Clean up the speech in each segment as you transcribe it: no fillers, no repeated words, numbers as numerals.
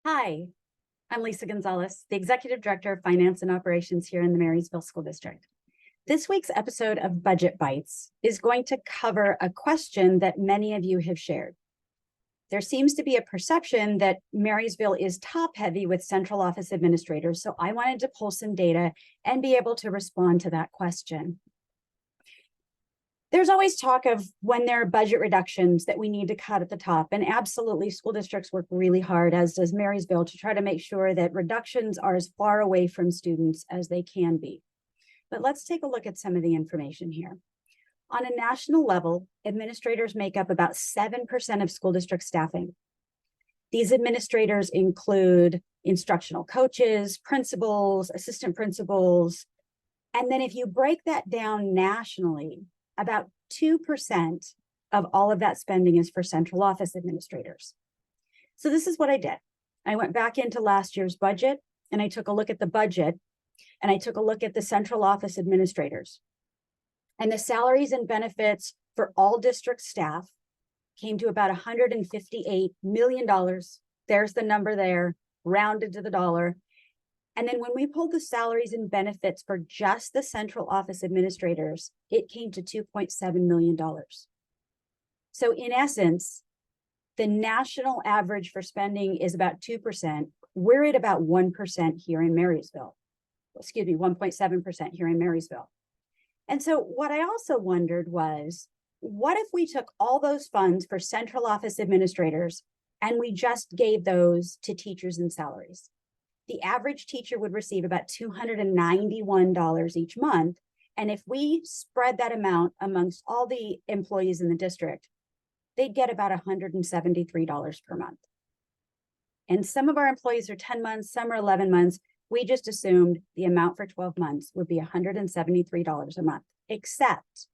Hi, I'm Lisa Gonzalez, the Executive Director of Finance and Operations here in the Marysville School District. This week's episode of Budget Bytes is going to cover a question that many of you have shared. There seems to be a perception that Marysville is top-heavy with central office administrators, so I wanted to pull some data and be able to respond to that question. There's always talk of when there are budget reductions that we need to cut at the top, and absolutely school districts work really hard, as does Marysville, to try to make sure that reductions are as far away from students as they can be. But let's take a look at some of the information here. On a national level, administrators make up about 7% of school district staffing. These administrators include instructional coaches, principals, assistant principals, and then if you break that down nationally, about 2% of all of that spending is for central office administrators. So this is what I did. I went back into last year's budget and I took a look at the budget and I took a look at the central office administrators. And the salaries and benefits for all district staff came to about $158 million. There's the number there, rounded to the dollar. And then when we pulled the salaries and benefits for just the central office administrators, it came to $2.7 million. So in essence, the national average for spending is about 2%. We're at about 1% here in Marysville. Excuse me, 1.7% here in Marysville. And so what I also wondered was, what if we took all those funds for central office administrators and we just gave those to teachers and salaries? The average teacher would receive about $291 each month. And if we spread that amount amongst all the employees in the district, they'd get about $173 per month. And some of our employees are 10 months, some are 11 months. We just assumed the amount for 12 months would be $173 a month, except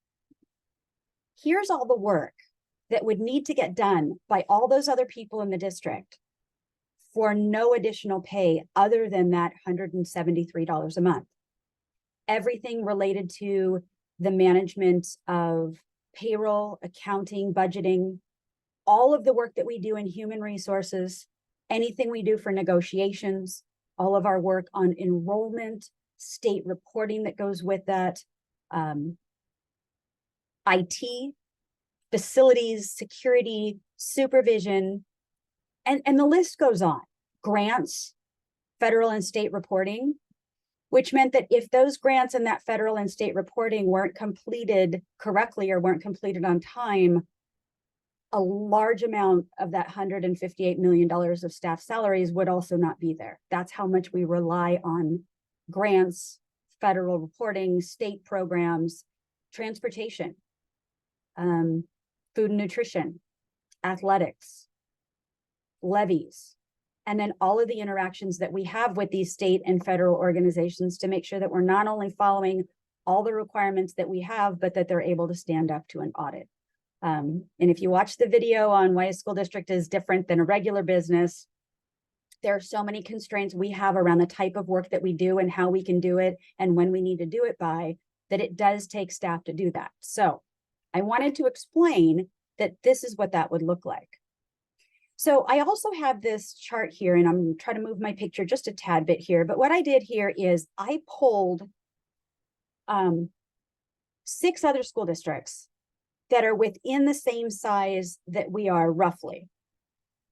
here's all the work that would need to get done by all those other people in the district for no additional pay other than that $173 a month. Everything related to the management of payroll, accounting, budgeting, all of the work that we do in human resources, anything we do for negotiations, all of our work on enrollment, state reporting that goes with that, IT, facilities, security, supervision, and the list goes on. Grants, federal and state reporting, which meant that if those grants and that federal and state reporting weren't completed correctly or weren't completed on time, a large amount of that $158 million of staff salaries would also not be there. That's how much we rely on grants, federal reporting, state programs, transportation, food and nutrition, athletics, levies, and then all of the interactions that we have with these state and federal organizations to make sure that we're not only following all the requirements that we have, but that they're able to stand up to an audit. And if you watch the video on why a school district is different than a regular business, there are so many constraints we have around the type of work that we do and how we can do it and when we need to do it by, that it does take staff to do that. So I wanted to explain that this is what that would look like. So I also have this chart here, and I'm trying to move my picture just a tad bit here. But what I did here is I pulled 6 other school districts that are within the same size that we are roughly.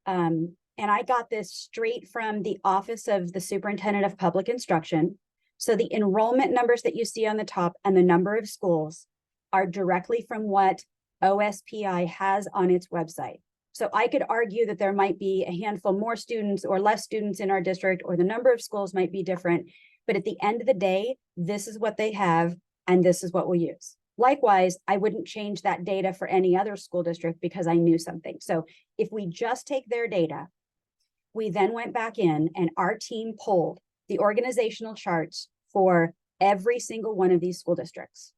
And I got this straight from the Office of the Superintendent of Public Instruction. So the enrollment numbers that you see on the top and the number of schools are directly from what OSPI has on its website. So I could argue that there might be a handful more students or less students in our district, or the number of schools might be different. But at the end of the day, this is what they have, and this is what we'll use. Likewise, I wouldn't change that data for any other school district because I knew something. So if we just take their data, we then went back in and our team pulled the organizational charts for every single one of these school districts.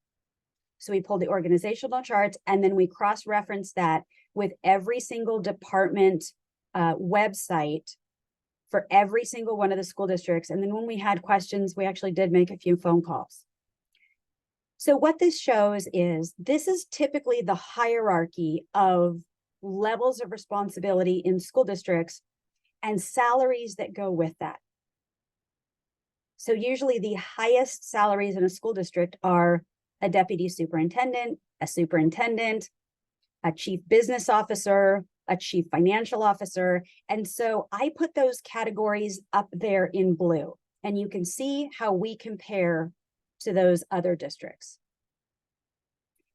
So we pulled the organizational charts and then we cross-referenced that with every single department website for every single one of the school districts. And then when we had questions, we actually did make a few phone calls. So what this shows is this is typically the hierarchy of levels of responsibility in school districts and salaries that go with that. So usually the highest salaries in a school district are a deputy superintendent, a chief business officer, a chief financial officer. And so I put those categories up there in blue, and you can see how we compare to those other districts.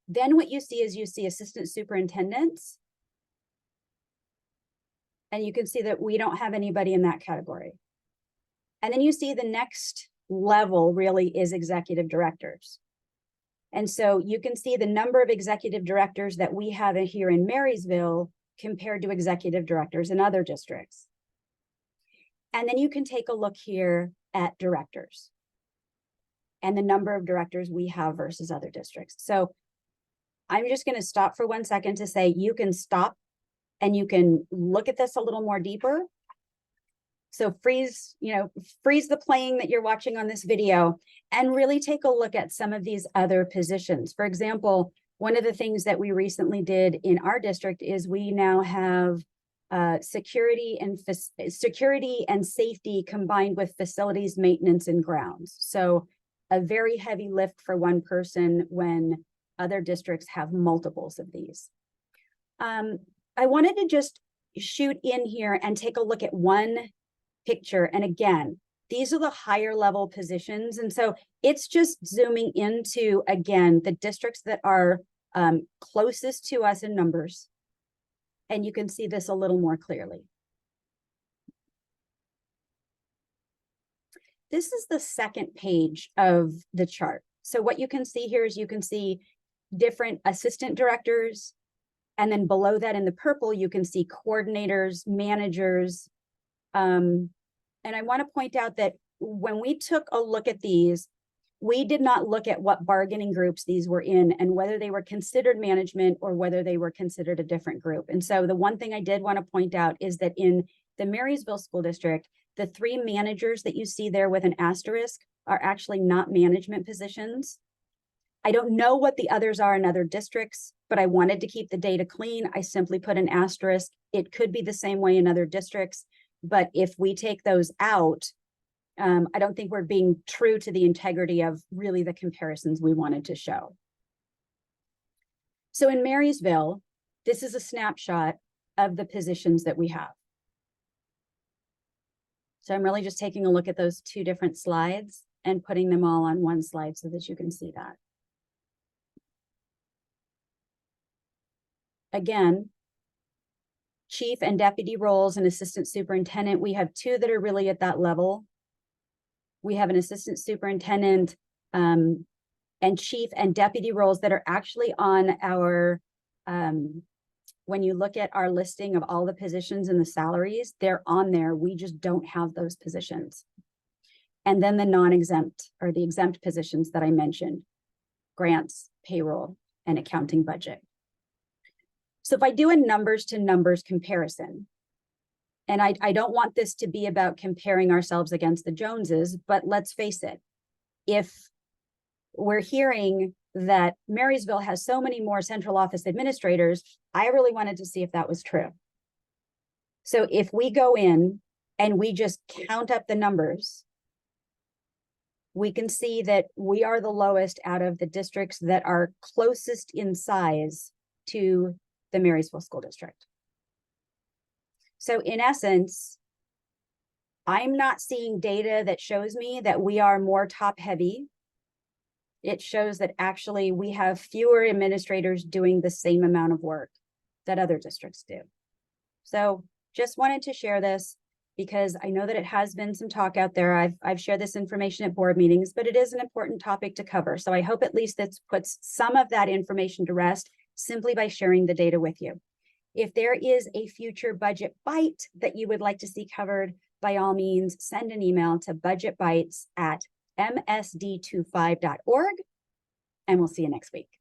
Then what you see is you see assistant superintendents, and you can see that we don't have anybody in that category. And then you see the next level really is executive directors. And so you can see the number of executive directors that we have here in Marysville compared to executive directors in other districts. And then you can take a look here at directors and the number of directors we have versus other districts. So I'm just going to stop for 1 second to say you can stop and you can look at this a little more deeper. So freeze the playing that you're watching on this video and really take a look at some of these other positions. For example, one of the things that we recently did in our district is we now have security and safety combined with facilities maintenance and grounds. So a very heavy lift for one person when other districts have multiples of these. I wanted to just shoot in here and take a look at one picture. And again, these are the higher level positions. And so it's just zooming into, again, the districts that are closest to us in numbers. And you can see this a little more clearly. This is the second page of the chart. So what you can see here is you can see different assistant directors. And then below that in the purple, you can see coordinators, managers. And I want to point out that when we took a look at these, we did not look at what bargaining groups these were in and whether they were considered management or whether they were considered a different group. And so the one thing I did want to point out is that in the Marysville School District, the 3 managers that you see there with an asterisk are actually not management positions. I don't know what the others are in other districts, but I wanted to keep the data clean. I simply put an asterisk. It could be the same way in other districts, but if we take those out, I don't think we're being true to the integrity of really the comparisons we wanted to show. So in Marysville, this is a snapshot of the positions that we have. So I'm really just taking a look at those 2 different slides and putting them all on one slide so that you can see that. Again, chief and deputy roles and assistant superintendent, we have 2 that are really at that level. We have an assistant superintendent and chief and deputy roles that are actually on our, when you look at our listing of all the positions and the salaries, they're on there. We just don't have those positions. And then the non-exempt or the exempt positions that I mentioned, grants, payroll, and accounting budget. So if I do a numbers to numbers comparison, and I don't want this to be about comparing ourselves against the Joneses, but let's face it, if we're hearing that Marysville has so many more central office administrators, I really wanted to see if that was true. So if we go in and we just count up the numbers, we can see that we are the lowest out of the districts that are closest in size to the Marysville School District. So in essence, I'm not seeing data that shows me that we are more top heavy. It shows that actually we have fewer administrators doing the same amount of work that other districts do. So just wanted to share this because I know that it has been some talk out there. I've shared this information at board meetings, but it is an important topic to cover. So I hope at least this puts some of that information to rest simply by sharing the data with you. If there is a future budget bite that you would like to see covered, by all means, send an email to budgetbytes@msd25.org, and we'll see you next week.